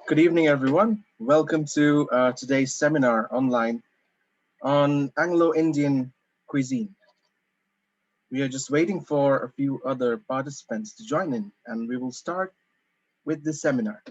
Good evening, everyone. Welcome to today's seminar online on Anglo-Indian cuisine. We are just waiting for a few other participants to join in, and we will start with the seminar.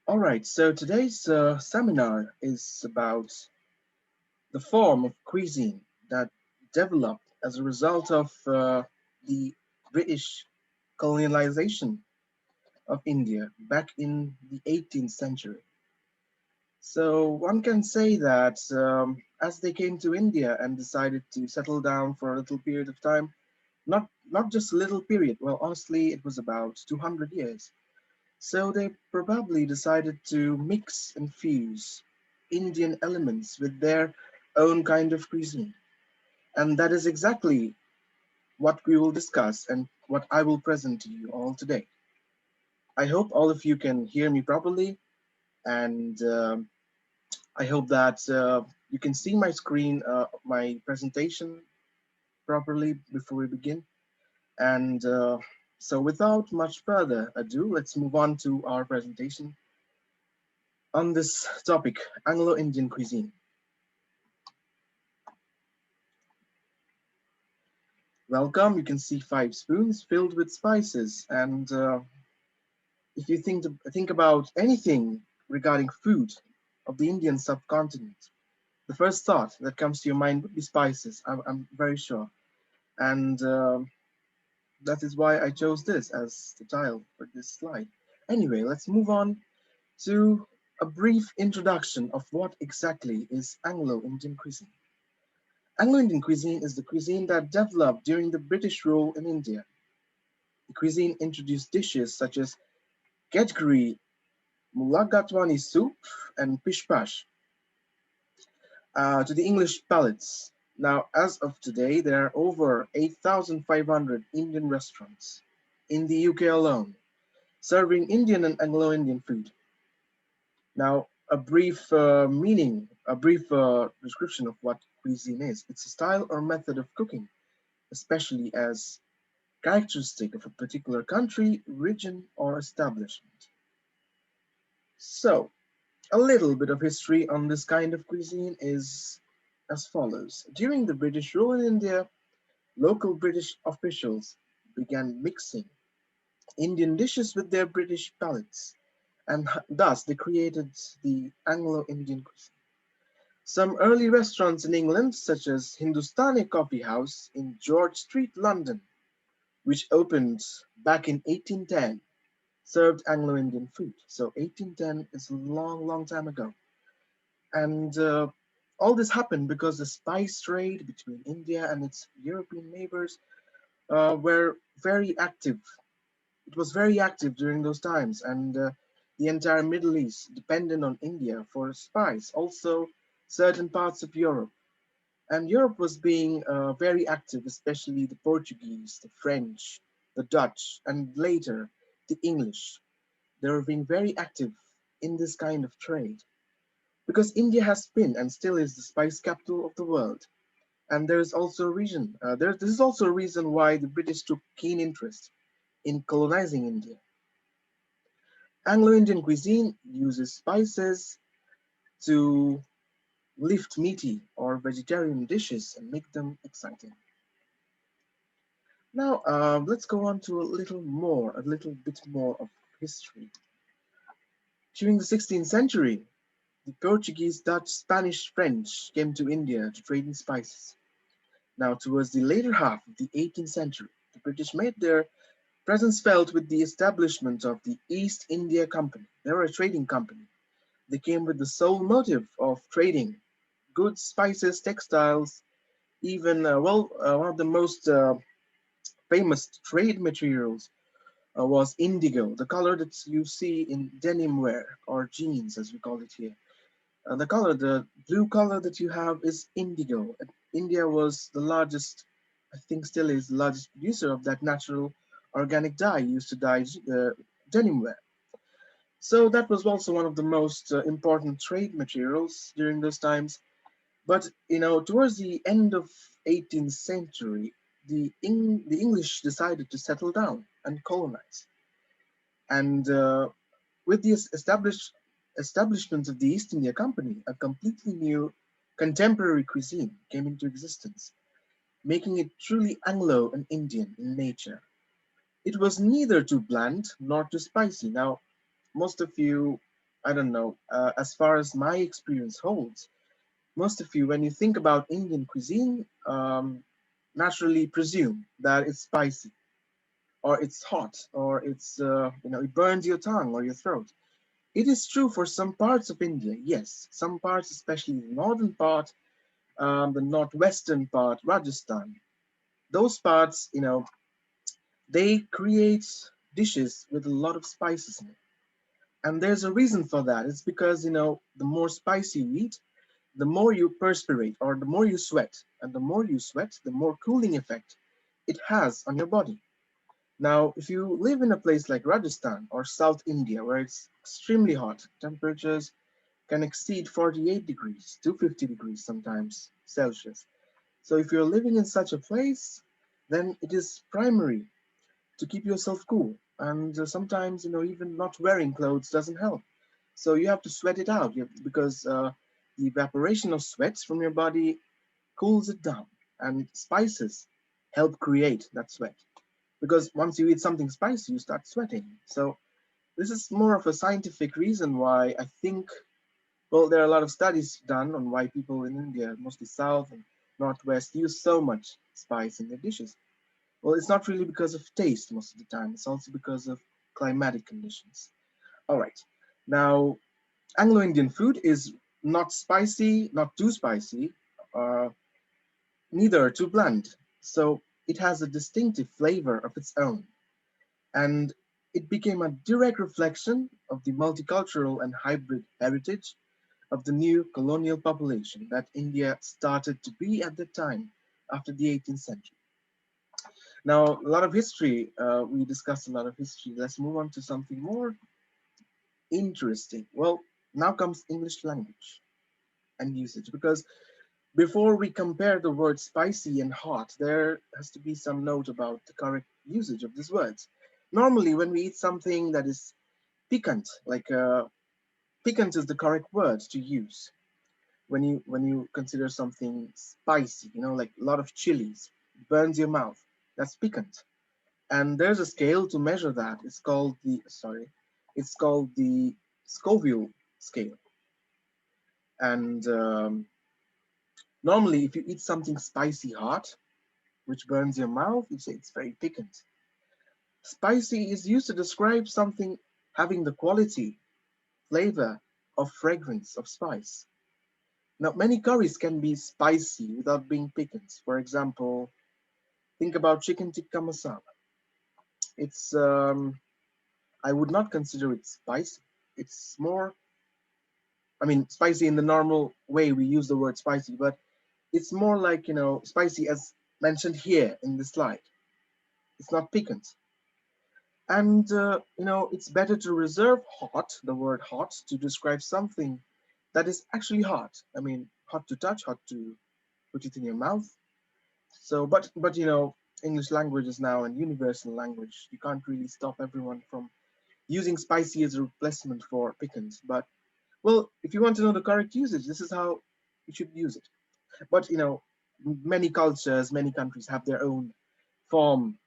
All right, so today's seminar is about the form of cuisine that developed as a result of the British colonialization of India back in the 18th century. So one can say that as they came to India and decided to settle down for a little period of time, not just a little period, well, honestly, it was about 200 years. So they probably decided to mix and fuse Indian elements with their own kind of cuisine. And that is exactly what we will discuss and what I will present to you all today. I hope all of you can hear me properly, and I hope that you can see my screen, my presentation properly before we begin. And so without much further ado, let's move on to our presentation on this topic, Anglo-Indian cuisine. Welcome, you can see 5 spoons filled with spices. And if you think about anything regarding food of the Indian subcontinent, the first thought that comes to your mind would be spices, I'm very sure. And that is why I chose this as the title for this slide. Anyway, let's move on to a brief introduction of what exactly is Anglo-Indian cuisine. Anglo-Indian cuisine is the cuisine that developed during the British rule in India. The cuisine introduced dishes such as Gedgari, Mulligatawny soup, and Pish-Pash to the English palates. Now, as of today, there are over 8,500 Indian restaurants in the UK alone, serving Indian and Anglo-Indian food. Now, a brief description of what cuisine is. It's a style or method of cooking, especially as characteristic of a particular country, region, or establishment. So, a little bit of history on this kind of cuisine is as follows. During the British rule in India, local British officials began mixing Indian dishes with their British palates, and thus they created the Anglo-Indian cuisine. Some early restaurants in England, such as Hindustani Coffee House in George Street, London, which opened back in 1810, served Anglo-Indian food. So 1810 is a long, long time ago. And all this happened because the spice trade between India and its European neighbors were very active. It was very active during those times, and the entire Middle East depended on India for spice, also certain parts of Europe. And Europe was being very active, especially the Portuguese, the French, the Dutch, and later the English. They were being very active in this kind of trade because India has been and still is the spice capital of the world. And there is also a reason. This is also a reason why the British took keen interest in colonizing India. Anglo-Indian cuisine uses spices to lift meaty or vegetarian dishes and make them exciting. Now, let's go on to a little bit more of history. During the 16th century, the Portuguese, Dutch, Spanish, French came to India to trade in spices. Now, towards the later half of the 18th century, the British made their Presence felt with the establishment of the East India Company. They were a trading company. They came with the sole motive of trading goods, spices, textiles, even, one of the most famous trade materials was indigo, the color that you see in denim wear or jeans, as we call it here. The blue color that you have is indigo. India was the largest, I think still is the largest producer of that natural organic dye used to dye denim wear. So that was also one of the most important trade materials during those times. But towards the end of 18th century, the English decided to settle down and colonize. And with the establishment of the East India Company, a completely new contemporary cuisine came into existence, making it truly Anglo and Indian in nature. It was neither too bland nor too spicy. Now, most of you, I don't know, as far as my experience holds, most of you, when you think about Indian cuisine, naturally presume that it's spicy, or it's hot, or it burns your tongue or your throat. It is true for some parts of India, yes. Some parts, especially the northern part, the northwestern part, Rajasthan. Those parts, they create dishes with a lot of spices in it. And there's a reason for that. It's because, the more spicy you eat, the more you perspirate or the more you sweat. And the more you sweat, the more cooling effect it has on your body. Now, if you live in a place like Rajasthan or South India, where it's extremely hot, temperatures can exceed 48 degrees, to 50 degrees sometimes Celsius. So if you're living in such a place, then it is primary to keep yourself cool. And sometimes, even not wearing clothes doesn't help. So you have to sweat it out because the evaporation of sweat from your body cools it down. And spices help create that sweat. Because once you eat something spicy, you start sweating. So this is more of a scientific reason why I think, well, there are a lot of studies done on why people in India, mostly South and Northwest, use so much spice in their dishes. Well, it's not really because of taste most of the time. It's also because of climatic conditions. All right. Now, Anglo-Indian food is not spicy, not too spicy, uh, neither too bland. So it has a distinctive flavor of its own. And it became a direct reflection of the multicultural and hybrid heritage of the new colonial population that India started to be at the time after the 18th century. Now, a lot of history, we discussed a lot of history. Let's move on to something more interesting. Well, now comes English language and usage, because before we compare the word spicy and hot, there has to be some note about the correct usage of these words. Normally, when we eat something that is piquant, like piquant is the correct word to use when you consider something spicy, like a lot of chilies, it burns your mouth. That's piquant. And there's a scale to measure that. It's called the Scoville scale. And normally, if you eat something spicy hot, which burns your mouth, you say it's very piquant. Spicy is used to describe something having the quality, flavor, or fragrance of spice. Now, many curries can be spicy without being piquant. For example, think about chicken tikka masala. It's I would not consider it spicy. It's more, I mean, spicy in the normal way we use the word spicy, but it's more like, spicy as mentioned here in the slide. It's not piquant. And, it's better to reserve hot, the word hot, to describe something that is actually hot. I mean, hot to touch, hot to put it in your mouth. So, but English language is now a universal language. You can't really stop everyone from using spicy as a replacement for piquant. But, well, if you want to know the correct usage, this is how you should use it. But, many cultures, many countries have their own form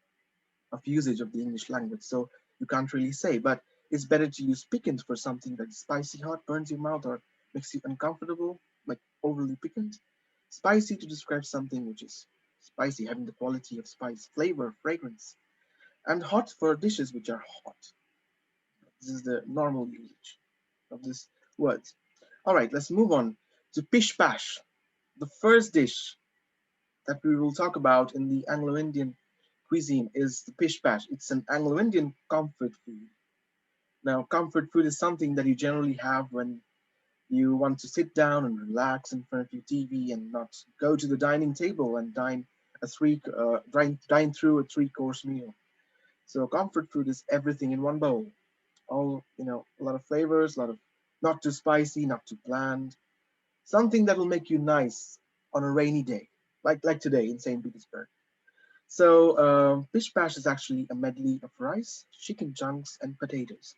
of usage of the English language. So you can't really say, but it's better to use piquant for something that's spicy hot, burns your mouth, or makes you uncomfortable, like overly piquant. Spicy to describe something which is spicy, having the quality of spice, flavor, fragrance. and hot for dishes which are hot. This is the normal usage of this word. All right, let's move on to Pish-Pash, the first dish that we will talk about in the Anglo-Indian cuisine is the Pish-Pash. It's an Anglo-Indian comfort food. Now, comfort food is something that you generally have when you want to sit down and relax in front of your TV and not go to the dining table and dine through a three-course meal. So comfort food is everything in one bowl. All, a lot of flavors, a lot of not too spicy, not too bland. Something that will make you nice on a rainy day, like today in St. Petersburg. So Pish-Pash is actually a medley of rice, chicken chunks, and potatoes.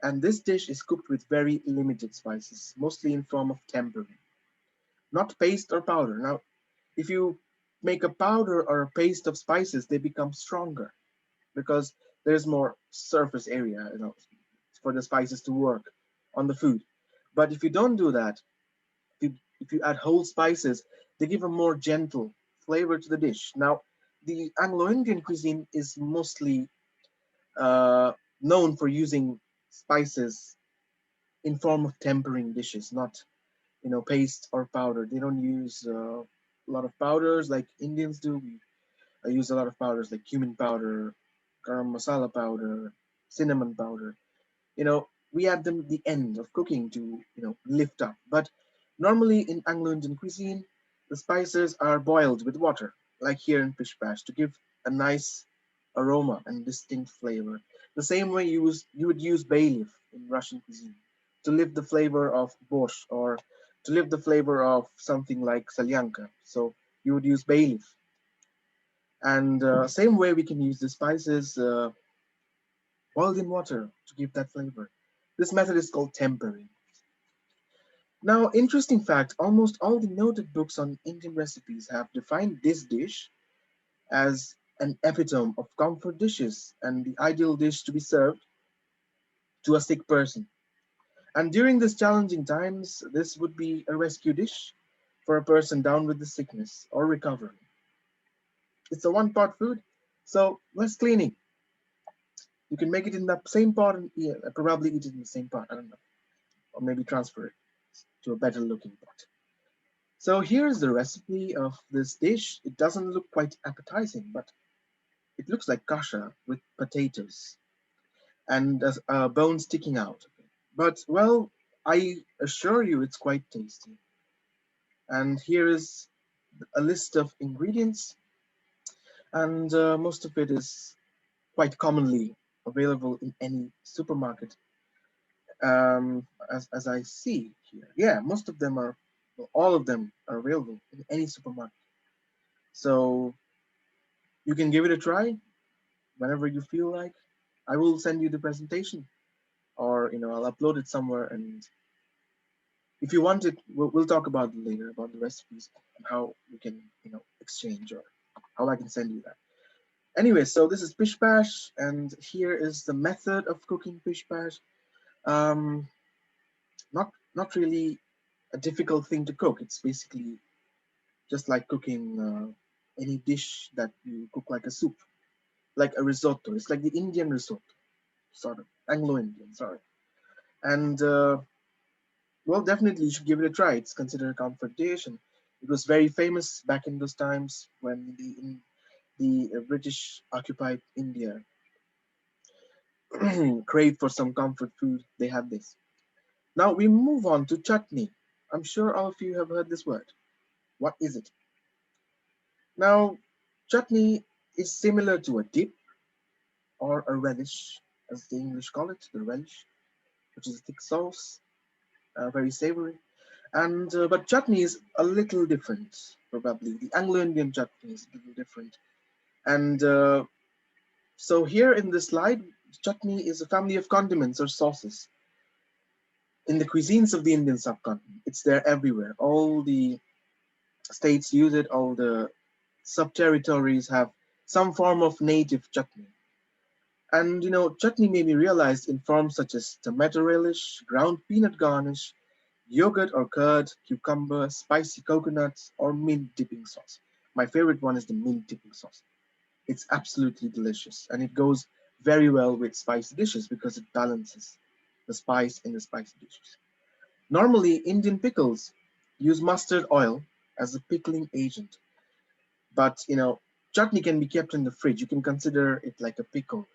And this dish is cooked with very limited spices, mostly in form of tempering, not paste or powder. Now, if you make a powder or a paste of spices, they become stronger because there's more surface area, for the spices to work on the food. But if you don't do that, if you add whole spices, they give a more gentle flavor to the dish. Now, the Anglo-Indian cuisine is mostly known for using spices in form of tempering dishes, not paste or powder. They don't use a lot of powders like Indians do. I use a lot of powders like cumin powder, garam masala powder, cinnamon powder. We add them at the end of cooking to lift up. But normally in Anglo-Indian cuisine, the spices are boiled with water, like here in Pish-Pash, to give a nice aroma and distinct flavor. The same way you would use bay leaf in Russian cuisine to lift the flavor of borscht or to lift the flavor of something like salyanka. So you would use bay leaf. And same way we can use the spices boiled in water to give that flavor. This method is called tempering. Now, interesting fact, almost all the noted books on Indian recipes have defined this dish as an epitome of comfort dishes and the ideal dish to be served to a sick person. And during these challenging times, this would be a rescue dish for a person down with the sickness or recovering. It's a one-pot food, so less cleaning. You can make it in the same pot and probably eat it in the same pot, I don't know. Or maybe transfer it to a better looking pot. So here's the recipe of this dish. It doesn't look quite appetizing, but it looks like kasha with potatoes and bones sticking out. But well, I assure you it's quite tasty. And here is a list of ingredients, and most of it is quite commonly available in any supermarket. As I see here, yeah, most of them are, well, all of them are available in any supermarket. So you can give it a try whenever you feel like. I will send you the presentation, or I'll upload it somewhere, and if you want it, we'll talk about it later about the recipes and how we can exchange, or how I can send you that. Anyway, so this is Pish-Pash, and here is the method of cooking Pish-Pash. Not really a difficult thing to cook. It's basically just like cooking any dish that you cook like a soup, like a risotto. It's like the Indian risotto, sort of Anglo-Indian, sorry. And well, definitely you should give it a try. It's considered a comfort dish, and it was very famous back in those times when the British occupied India craved for some comfort food. They had this. Now we move on to chutney. I'm sure all of you have heard this word. What is it? Now, chutney is similar to a dip or a relish, as the English call it, the relish, which is a thick sauce, very savory. And but chutney is a little different, probably. The Anglo-Indian chutney is a little different. And so here in this slide, chutney is a family of condiments or sauces in the cuisines of the Indian subcontinent. It's there everywhere. All the states use it, all the sub-territories have some form of native chutney. And chutney may be realized in forms such as tomato relish, ground peanut garnish, yogurt or curd, cucumber, spicy coconuts, or mint dipping sauce. My favorite one is the mint dipping sauce. It's absolutely delicious, and it goes very well with spicy dishes because it balances the spice in the spicy dishes. Normally, Indian pickles use mustard oil as a pickling agent, but chutney can be kept in the fridge. You can consider it like a pickle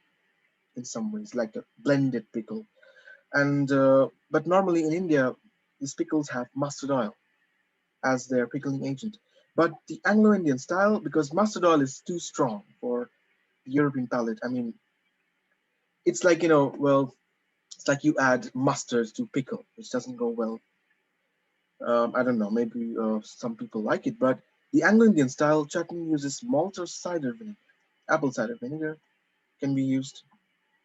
in some ways, like a blended pickle. And but normally in India, these pickles have mustard oil as their pickling agent. But the Anglo-Indian style, because mustard oil is too strong for the European palate. I mean, it's like well, it's like you add mustard to pickle, which doesn't go well. I don't know, maybe some people like it, but the Anglo-Indian style chutney uses malt or cider vinegar. Apple cider vinegar can be used,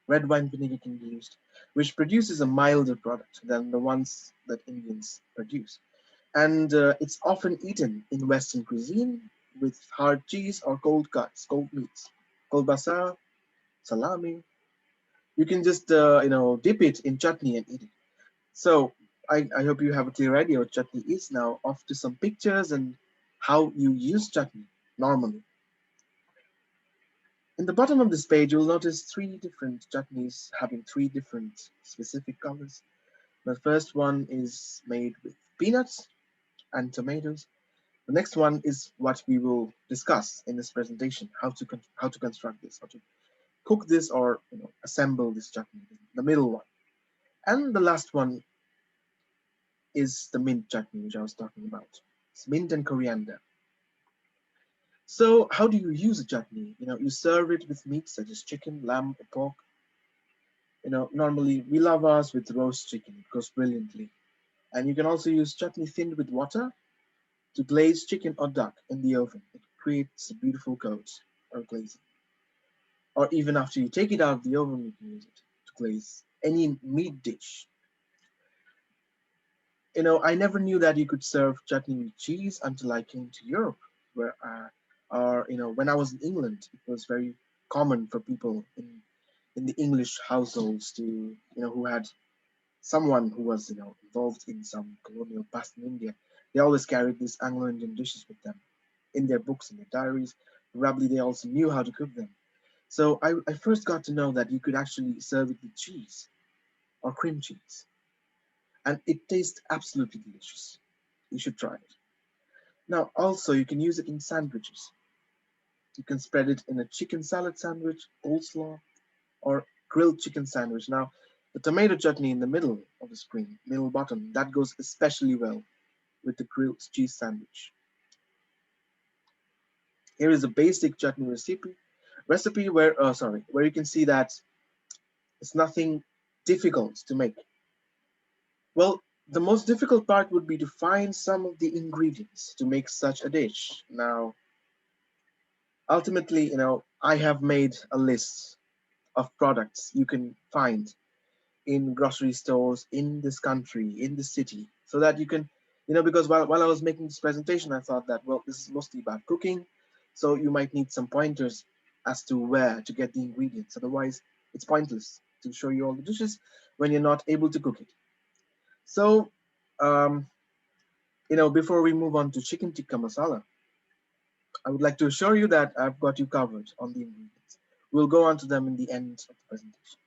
red wine vinegar can be used, which produces a milder product than the ones that Indians produce. And it's often eaten in Western cuisine with hard cheese or cold cuts, cold meats, kolbasa, salami. You can just dip it in chutney and eat it. So I hope you have a clear idea what chutney is. Now off to some pictures and how you use chutney normally. In the bottom of this page, you'll notice three different chutneys having three different specific colors. The first one is made with peanuts and tomatoes. The next one is what we will discuss in this presentation: how to construct this, how to cook this, or assemble this chutney. The middle one, and the last one is the mint chutney, which I was talking about. It's mint and coriander. So how do you use a chutney? You serve it with meat such as chicken, lamb, or pork. Normally we love ours with roast chicken. It goes brilliantly. And you can also use chutney thinned with water to glaze chicken or duck in the oven. It creates a beautiful coat or glazing. Or even after you take it out of the oven, you can use it to glaze any meat dish. I never knew that you could serve chutney with cheese until I came to Europe, where, when I was in England, it was very common for people in the English households to, who had someone who was, involved in some colonial past in India. They always carried these Anglo-Indian dishes with them in their books, in their diaries. Probably they also knew how to cook them. So I first got to know that you could actually serve it with cheese or cream cheese. And it tastes absolutely delicious. You should try it. Now, also, you can use it in sandwiches. You can spread it in a chicken salad sandwich, coleslaw, or grilled chicken sandwich. Now, the tomato chutney in the middle of the screen, middle bottom, that goes especially well with the grilled cheese sandwich. Here is a basic chutney recipe where you can see that it's nothing difficult to make. Well, the most difficult part would be to find some of the ingredients to make such a dish. Now, ultimately, I have made a list of products you can find in grocery stores in this country, in the city, so that you can, because while I was making this presentation, I thought that, well, this is mostly about cooking, so you might need some pointers as to where to get the ingredients. Otherwise, it's pointless to show you all the dishes when you're not able to cook it. So, before we move on to chicken tikka masala, I would like to assure you that I've got you covered on the ingredients. We'll go on to them in the end of the presentation.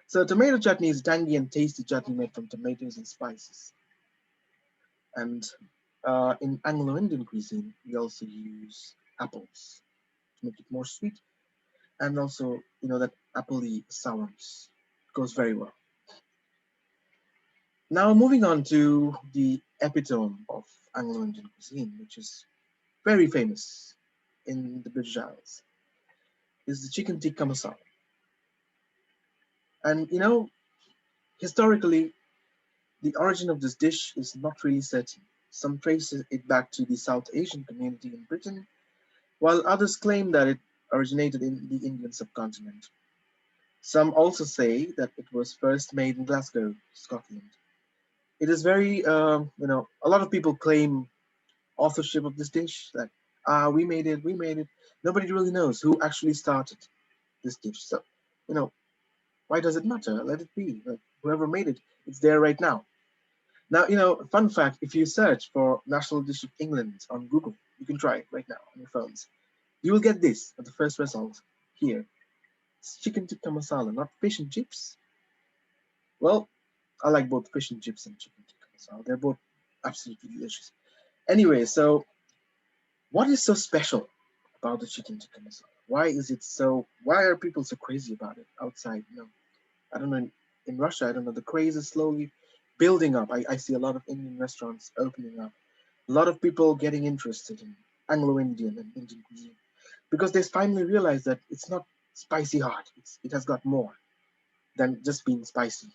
So tomato chutney is tangy and tasty chutney made from tomatoes and spices. And in Anglo-Indian cuisine, we also use apples to make it more sweet. And also, that appley sourness goes very well. Now moving on to the epitome of Anglo-Indian cuisine, which is very famous in the British Isles, is the chicken tikka masala. And historically, the origin of this dish is not really certain. Some trace it back to the South Asian community in Britain, while others claim that it originated in the Indian subcontinent. Some also say that it was first made in Glasgow, Scotland. It is very, a lot of people claim authorship of this dish, that we made it. Nobody really knows who actually started this dish. So, why does it matter? Let it be. Like, whoever made it, it's there right now. Now, fun fact, if you search for National Dish of England on Google, you can try it right now on your phones. You will get this at the first result here. It's chicken tikka masala, not fish and chips. Well, I like both fish and chips and chicken tikka masala. They're both absolutely delicious. Anyway, so what is so special about the chicken tikka masala? Why is it so? Why are people so crazy about it outside? I don't know. In Russia, I don't know. The craze is slowly building up. I see a lot of Indian restaurants opening up. A lot of people getting interested in Anglo-Indian and Indian cuisine because they finally realize that it's not spicy hot. It has got more than just being spicy.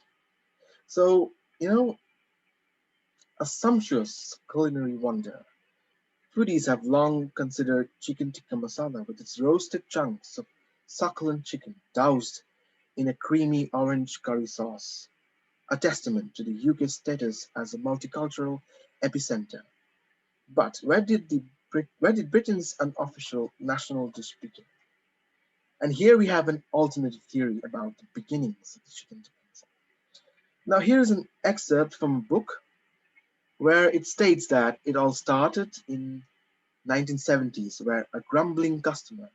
So, a sumptuous culinary wonder. Foodies have long considered chicken tikka masala with its roasted chunks of succulent chicken doused in a creamy orange curry sauce, a testament to the UK's status as a multicultural epicenter. But where did Britain's unofficial national dish begin? And here we have an alternative theory about the beginnings of the chicken tikka masala. Now here is an excerpt from a book where it states that it all started in 1970s, where a grumbling customer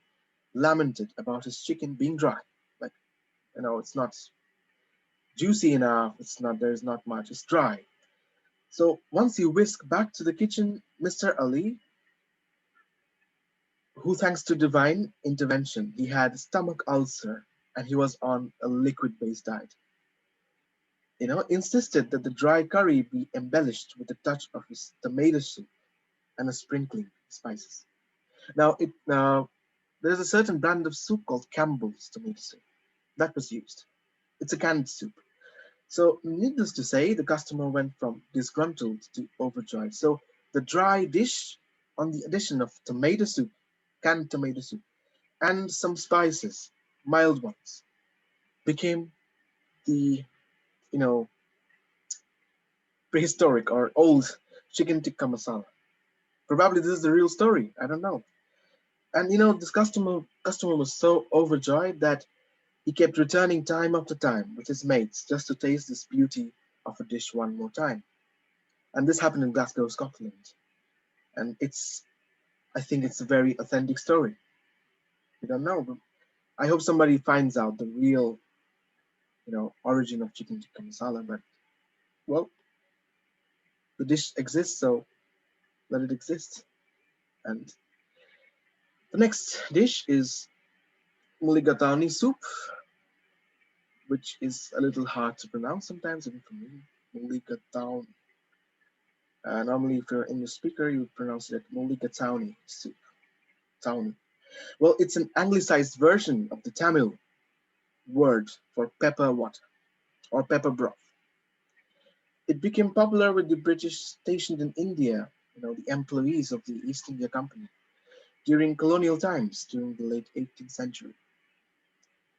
lamented about his chicken being dry. Like, it's not juicy enough, there's not much, it's dry. So once you whisk back to the kitchen, Mr. Ali, who thanks to divine intervention, he had a stomach ulcer and he was on a liquid-based diet, insisted that the dry curry be embellished with a touch of his tomato soup and a sprinkling of spices. Now, there's a certain brand of soup called Campbell's tomato soup that was used. It's a canned soup. So, needless to say, the customer went from disgruntled to overjoyed. So, the dry dish, on the addition of tomato soup, canned tomato soup, and some spices, mild ones, became the, prehistoric or old chicken tikka masala. Probably this is the real story. I don't know. And this customer was so overjoyed that he kept returning time after time with his mates just to taste this beauty of a dish one more time. And this happened in Glasgow, Scotland. And I think it's a very authentic story. We don't know, but I hope somebody finds out the real, origin of chicken tikka masala. But, well, the dish exists, so let it exist. And the next dish is mulligatawny soup, which is a little hard to pronounce sometimes, even for me. Mulligatawny. Normally, if you're an English speaker, you would pronounce it mulligatawny soup. Tawny. Well, it's an anglicized version of the Tamil word for pepper water or pepper broth. It became popular with the British stationed in India, the employees of the East India Company, during colonial times, during the late 18th century.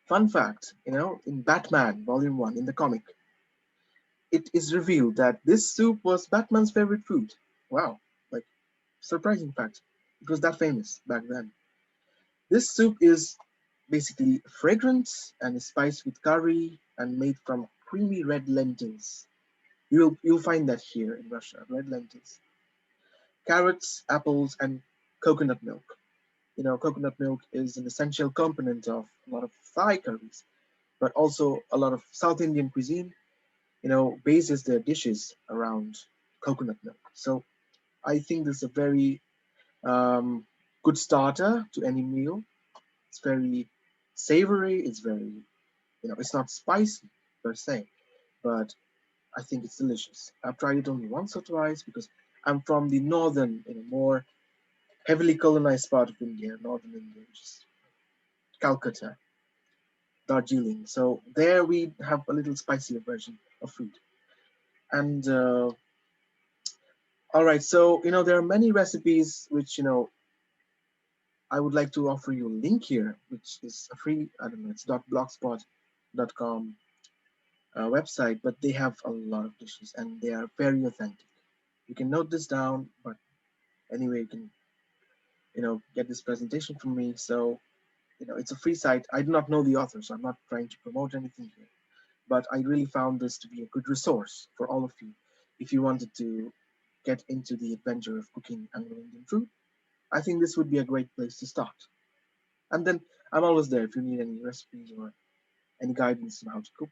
Fun fact, in Batman Volume 1, in the comic, it is revealed that this soup was Batman's favorite food. Wow, like, surprising fact. It was that famous back then. This soup is basically fragrant and is spiced with curry and made from creamy red lentils. You'll find that here in Russia, red lentils. Carrots, apples, and coconut milk. Coconut milk is an essential component of a lot of Thai curries, but also a lot of South Indian cuisine, bases their dishes around coconut milk. So I think this is a very good starter to any meal. It's very savory. It's very, it's not spicy per se, but I think it's delicious. I've tried it only once or twice because I'm from the northern, more heavily colonized part of India, northern India, which is Calcutta, Darjeeling. So there we have a little spicier version of food. And all right, so there are many recipes which I would like to offer you a link here, which is a free, I don't know, it's .blogspot.com website, but they have a lot of dishes and they are very authentic. You can note this down, but anyway, you can get this presentation from me. So it's a free site. I do not know the author, so I'm not trying to promote anything here, but I really found this to be a good resource for all of you if you wanted to get into the adventure of cooking Anglo-Indian food. I think this would be a great place to start. And then I'm always there if you need any recipes or any guidance on how to cook.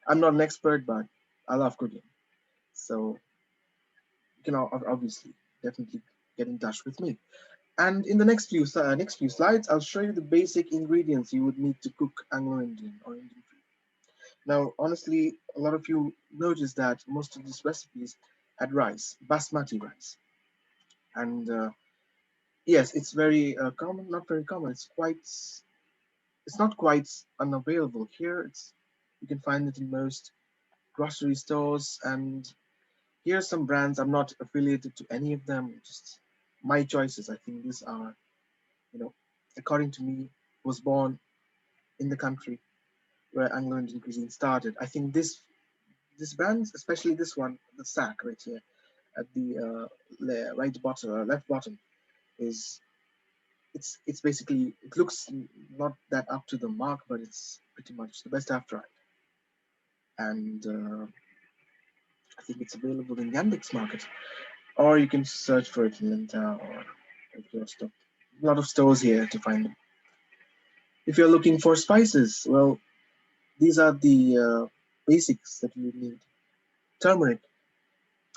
I'm not an expert, but I love cooking. So you can obviously definitely get in touch with me. And in the next few slides, I'll show you the basic ingredients you would need to cook Anglo-Indian or Indian food. Now, honestly, a lot of you noticed that most of these recipes had rice, basmati rice, and yes, it's very common. Not very common. It's not quite unavailable here. You can find it in most grocery stores, and here are some brands. I'm not affiliated to any of them. Just my choices. I think these are, you know, according to me, was born in the country where Anglo-Indian cuisine started. I think this brand, especially this one, the sack right here at the right bottom, left bottom, is it's basically, it looks not that up to the mark, but it's pretty much the best I've tried. And I think it's available in Yandex Market, or you can search for it in Linta or a lot of stores here to find them. If you're looking for spices, well, these are the basics that you need. Turmeric.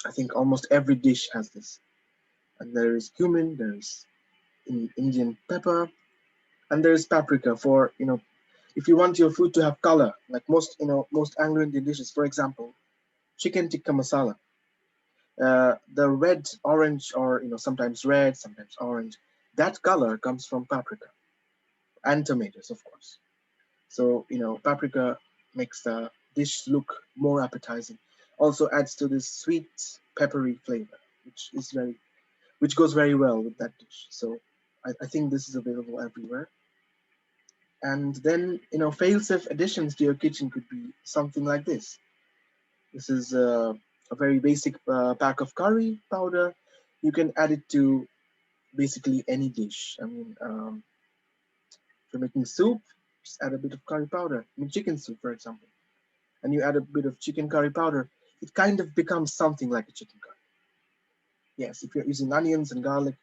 I think almost every dish has this. And there is cumin, there's Indian pepper, and there's paprika for, if you want your food to have color, like most Anglo-Indian dishes, for example, chicken tikka masala. The red, orange, or sometimes red, sometimes orange, that color comes from paprika and tomatoes, of course. So paprika makes the dish look more appetizing. Also adds to this sweet, peppery flavor, which goes very well with that dish. So I think this is available everywhere. And then fail-safe additions to your kitchen could be something like this. This is a very basic pack of curry powder. You can add it to basically any dish. I mean, if you're making soup, just add a bit of curry powder. I mean, chicken soup, for example, and you add a bit of chicken curry powder, it kind of becomes something like a chicken curry. Yes, if you're using onions and garlic,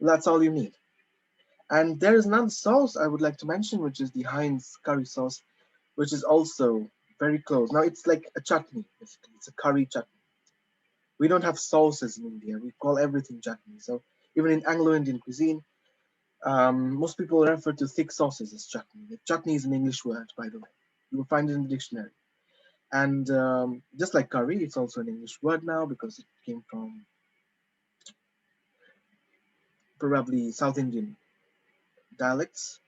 that's all you need. And there is another sauce I would like to mention, which is the Heinz curry sauce, which is also very close. Now it's like a chutney, basically. It's a curry chutney. We don't have sauces in India. We call everything chutney. So even in Anglo-Indian cuisine, most people refer to thick sauces as chutney. Chutney is an English word, by the way. You will find it in the dictionary. And just like curry, it's also an English word now because it came from probably South Indian dialects.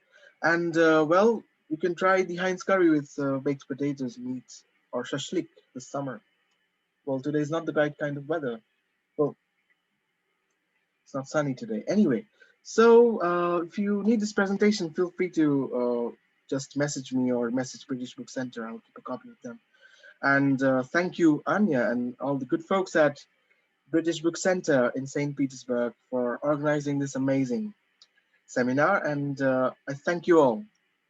And well, you can try the Heinz curry with baked potatoes, meat, or shashlik this summer. Well, today is not the right kind of weather. Well, it's not sunny today. Anyway, so if you need this presentation, feel free to just message me or message British Book Center. I'll keep a copy of them. And thank you, Anya, and all the good folks at British Book Center in St. Petersburg for organizing this amazing seminar. And I thank you all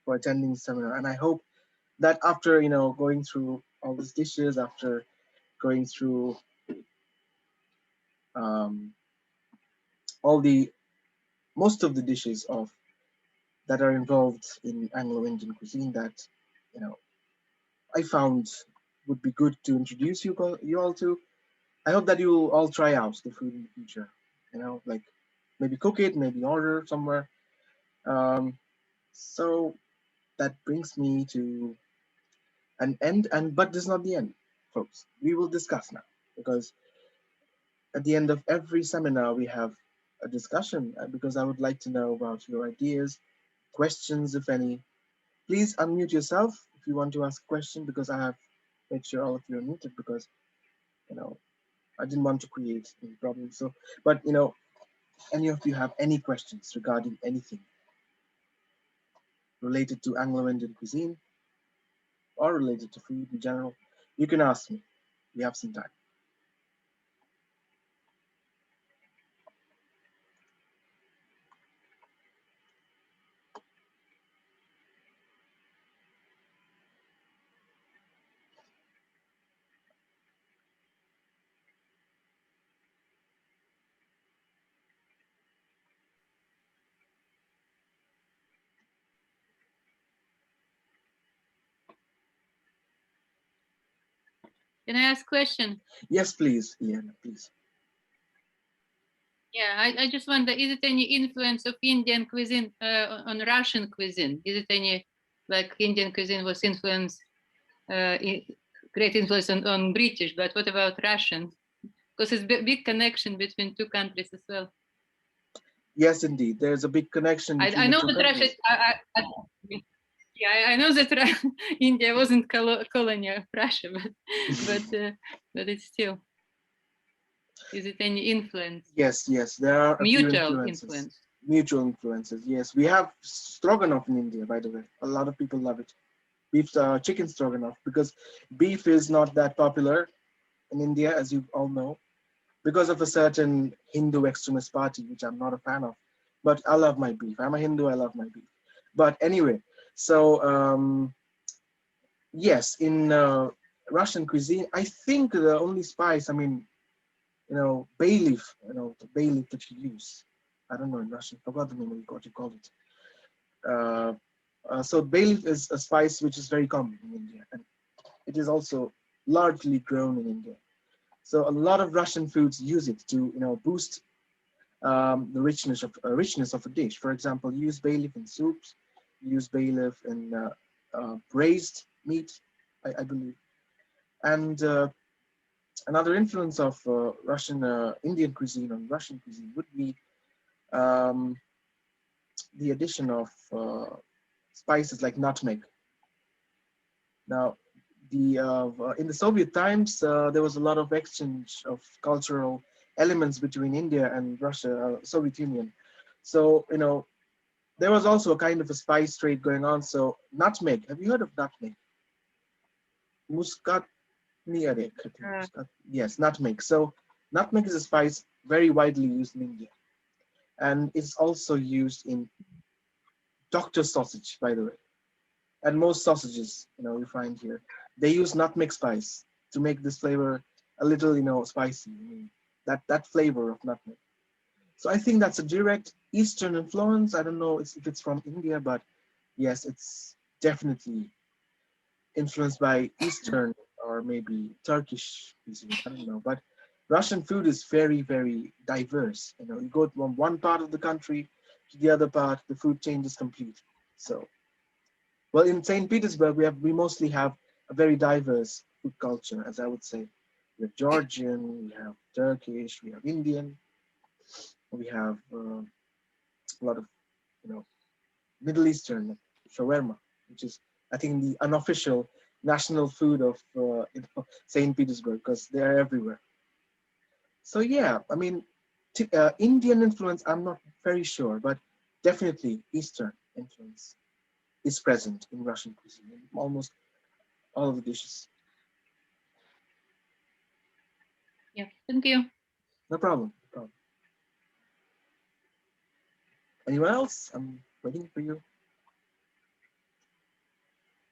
for attending the seminar. And I hope that after going through all these dishes, after going through most of the dishes that are involved in Anglo-Indian cuisine, that I found would be good to introduce you all to. I hope that you'll all try out the food in the future. Like maybe cook it, maybe order somewhere. So that brings me to an end, but this is not the end, folks. We will discuss now, because at the end of every seminar we have a discussion, because I would like to know about your ideas, questions, if any. Please unmute yourself if you want to ask a question, because I have made sure all of you are muted, because I didn't want to create any problems. So, but any of you have any questions regarding anything related to Anglo-Indian cuisine or related to food in general, you can ask me. We have some time. Can I ask a question? Yes, please, Ian, please. Yeah, I just wonder, is it any influence of Indian cuisine on Russian cuisine? Is it any, like Indian cuisine was influenced, great influence on British, but what about Russian? Because it's a big connection between two countries as well. Yes, indeed. There's a big connection between I know the two that Russia, countries. yeah, I know that India wasn't colony of Russia, but it's still. Is it any influence? Yes, yes, there are a few Mutual influences. influence. Mutual influences, yes. We have stroganoff in India, by the way. A lot of people love it. Beef, chicken stroganoff, because beef is not that popular in India, as you all know, because of a certain Hindu extremist party, which I'm not a fan of. But I love my beef. I'm a Hindu, I love my beef. But anyway, so yes, in Russian cuisine, I think the only spice, I mean, bay leaf, the bay leaf that you use. I don't know in Russian, I forgot the name of what you call it. So bay leaf is a spice which is very common in India, and it is also largely grown in India. So a lot of Russian foods use it to, boost the richness of a dish. For example, you use bay leaf in soups, you use bay leaf in braised meat, I believe. And another influence of Russian Indian cuisine on Russian cuisine would be the addition of spices like nutmeg. Now, in the Soviet times, there was a lot of exchange of cultural elements between India and Russia, Soviet Union. So, there was also a kind of a spice trade going on. So nutmeg, have you heard of nutmeg? Muscat yes, nutmeg. So nutmeg is a spice very widely used in India. And it's also used in doctor sausage, by the way. And most sausages, you find here, they use nutmeg spice to make this flavor a little, spicy. I mean, that flavor of nutmeg. So I think that's a direct Eastern influence. I don't know if it's from India, but yes, it's definitely influenced by Eastern or maybe Turkish cuisine. I don't know, but Russian food is very, very diverse. You go from one part of the country to the other part, the food changes completely. So, well, in St. Petersburg, we mostly have a very diverse food culture, as I would say. We have Georgian, we have Turkish, we have Indian, we have a lot of, Middle Eastern, like shawarma, which is, I think, the unofficial national food of St. Petersburg, because they are everywhere. So yeah, I mean, Indian influence, I'm not very sure, but definitely Eastern influence is present in Russian cuisine, in almost all of the dishes. Yeah, thank you. No problem. No problem. Anyone else? I'm waiting for you.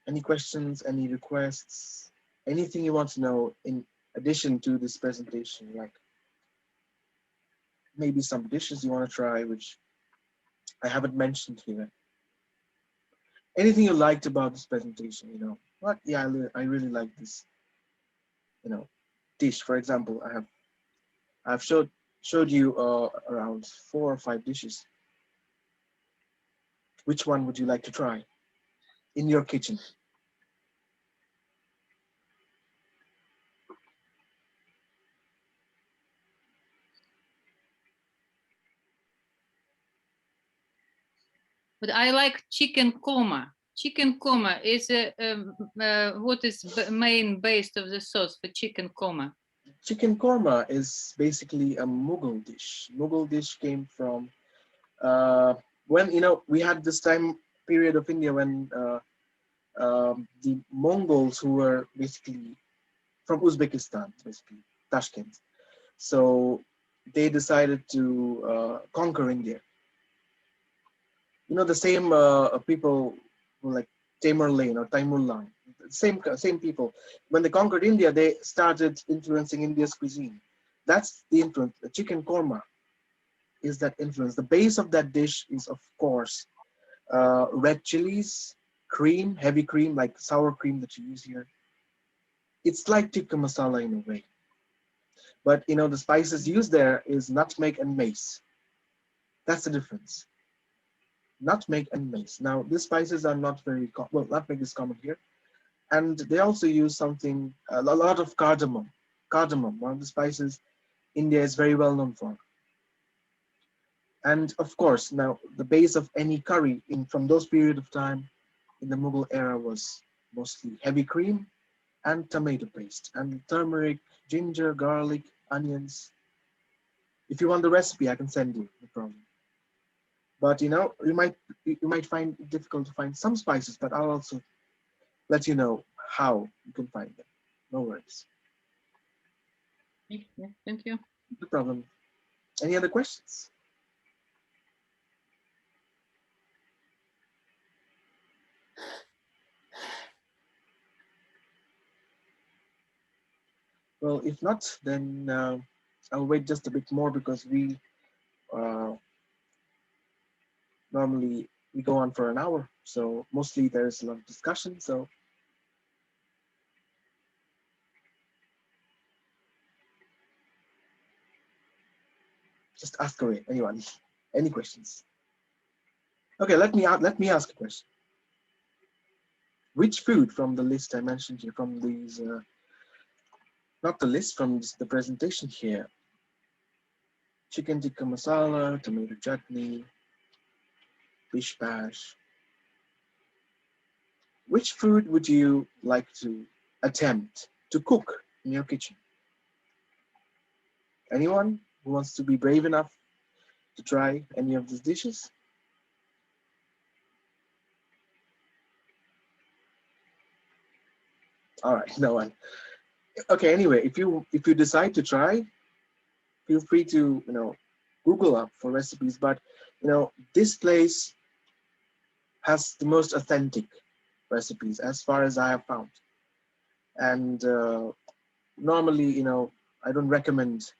Any questions, any requests, anything you want to know in addition to this presentation, like maybe some dishes you want to try, which I haven't mentioned here. Anything you liked about this presentation, what? Yeah, I really like this, dish. For example, I've showed you around 4 or 5 dishes. Which one would you like to try in your kitchen? But I like chicken korma. Chicken korma is what is main base of the sauce for chicken korma? Chicken korma is basically a Mughal dish. Mughal dish came from when we had this time period of India when the Mongols, who were basically from Uzbekistan, basically Tashkent. So they decided to conquer India. The same people who like Tamerlane or Taimurlan, same people. When they conquered India, they started influencing India's cuisine. That's the influence. The chicken korma is that influence. The base of that dish is, of course, red chilies, cream, heavy cream, like sour cream that you use here, It's like tikka masala in a way. But you know, the spices used there is nutmeg and mace. That's the difference. Nutmeg and mace. Now, these spices are not very well. Nutmeg is common here, and they also use something a lot of cardamom. Cardamom, one of the spices India is very well known for. And of course, now the base of any curry from those period of time in the Mughal era was mostly heavy cream and tomato paste and turmeric, ginger, garlic, onions. If you want the recipe, I can send you, no problem. But you know, you might find it difficult to find some spices, but I'll also let you know how you can find them. No worries. Yeah, thank you. No problem. Any other questions? Well, if not, then I'll wait just a bit more because we normally we go on for an hour. So mostly there's a lot of discussion. So just ask away, anyone, any questions? Okay, let me ask a question. Which food from the list I mentioned here, from these, not the list, from the presentation here, chicken tikka masala, tomato chutney, Pish-Pash, which food would you like to attempt to cook in your kitchen? Anyone who wants to be brave enough to try any of these dishes? All right, no one. Okay, anyway, if you decide to try, feel free to Google up for recipes. But this place has the most authentic recipes as far as I have found. And normally, I don't recommend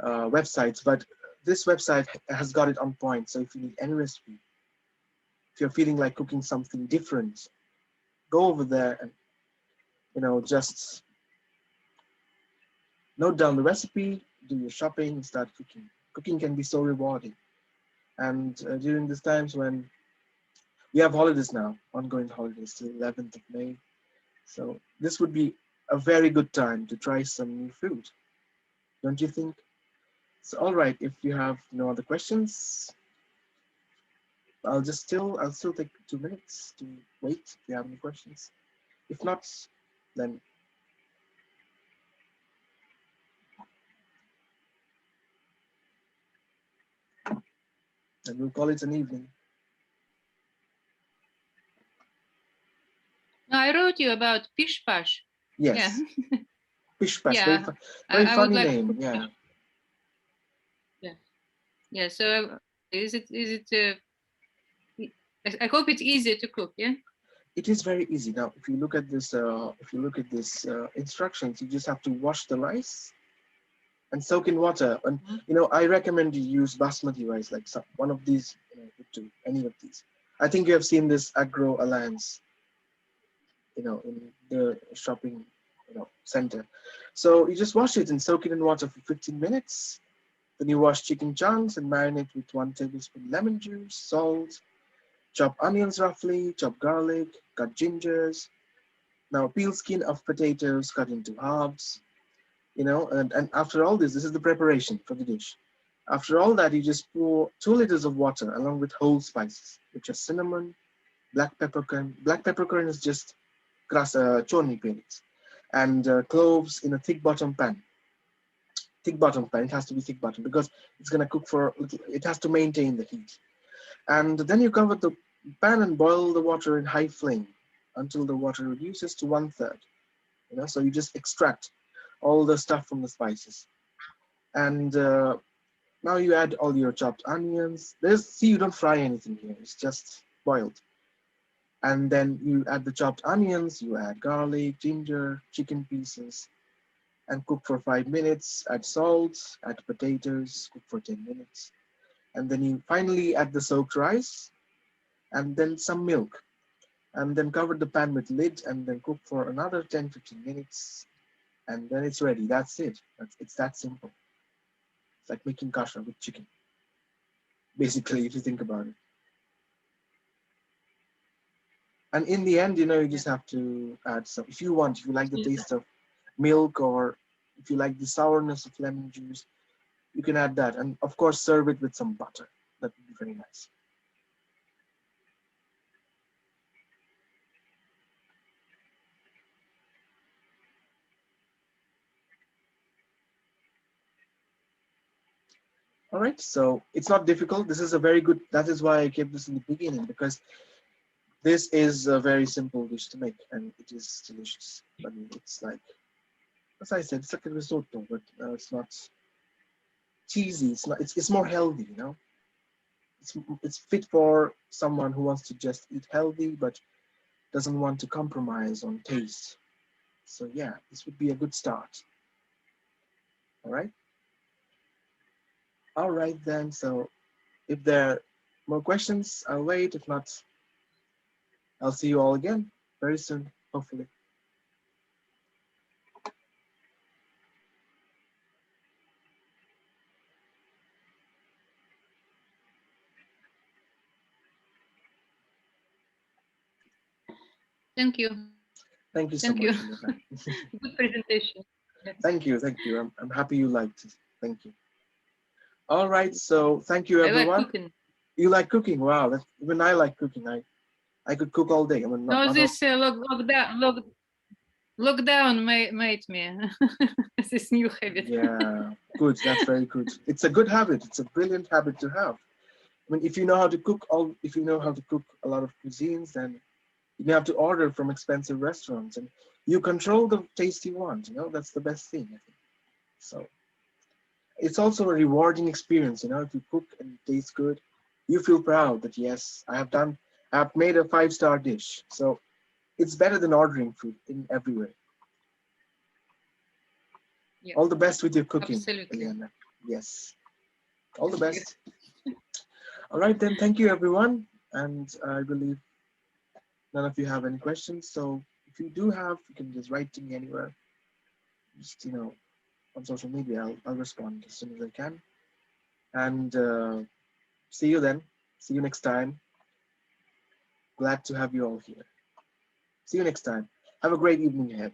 websites, but this website has got it on point. So if you need any recipe, if you're feeling like cooking something different, go over there and just note down the recipe, do your shopping, start cooking. Cooking can be so rewarding. And during these times when we have holidays now, ongoing holidays till 11th of May. So this would be a very good time to try some new food. Don't you think? So, all right, if you have no other questions, I'll still take 2 minutes to wait if you have any questions. If not, then we'll call it an evening. No, I wrote you about Pish-Pash. Yes. Yeah. Pish-Pash, Yeah. very I funny would like name. Yeah. Yeah. Yeah. So is it? I hope it's easier to cook. Yeah. It is very easy. Now, if you look at this, instructions, you just have to wash the rice and soak in water. And I recommend you use basmati rice, like one of these, to any of these. I think you have seen this Agro Alliance, in the shopping, center. So you just wash it and soak it in water for 15 minutes. Then you wash chicken chunks and marinate with 1 tablespoon lemon juice, salt, chop onions roughly, chop garlic, cut gingers. Now peel skin of potatoes, cut into halves. And after all this is the preparation for the dish. After all that, you just pour 2 liters of water along with whole spices, which are cinnamon, black peppercorn. Black peppercorn is just choni peanuts, and cloves in a thick bottom pan. Thick bottom pan. It has to be thick bottom because it's gonna cook for a little. It has to maintain the heat. And then you cover the pan and boil the water in high flame until the water reduces to 1/3. So you just extract all the stuff from the spices. And now you add all your chopped onions. See, you don't fry anything here. It's just boiled. And then you add the chopped onions, you add garlic, ginger, chicken pieces, and cook for 5 minutes. Add salt, add potatoes, cook for 10 minutes. And then you finally add the soaked rice and then some milk. and then cover the pan with lid and then cook for another 10-15 minutes, and then it's ready. That's it. It's that simple. It's like making kasha with chicken, basically, if you think about it. And in the end, you know, you just have to add some, if you want, if you like the taste of milk, or if you like the sourness of lemon juice, you can add that. And of course, serve it with some butter. That would be very nice. All right, so it's not difficult. This is a very good, that is why I kept this in the beginning, because this is a very simple dish to make, and it is delicious. I mean, it's like, as I said, it's like a risotto, but it's not cheesy. It's not. It's more healthy, you know. It's fit for someone who wants to just eat healthy, but doesn't want to compromise on taste. So yeah, this would be a good start. All right. All right then. So if there are more questions, I'll wait. If not, I'll see you all again very soon, hopefully. Thank you. Thank you so Thank much. you. Good presentation. Thank you. Thank you. I'm happy you liked it. Thank you. All right. So thank you, I everyone. like cooking. You like cooking? Wow. Even I like cooking. I could cook all day. I mean, No, this lockdown made me this new habit. Yeah, good. That's very good. It's a good habit. It's a brilliant habit to have. I mean, if you know how to cook if you know how to cook a lot of cuisines, then you don't have to order from expensive restaurants, and you control the taste you want. You know, that's the best thing, I think. So it's also a rewarding experience. You know, if you cook and it tastes good, you feel proud that yes, I've made a 5-star dish. So it's better than ordering food in every way. Yeah. All the best with your cooking, Absolutely. Eliana. Yes. All the best. All right, then. Thank you, everyone. And I believe none of you have any questions. So if you do have, you can just write to me anywhere. Just, you know, on social media, I'll respond as soon as I can. And see you then. See you next time. Glad to have you all here. See you next time. Have a great evening ahead.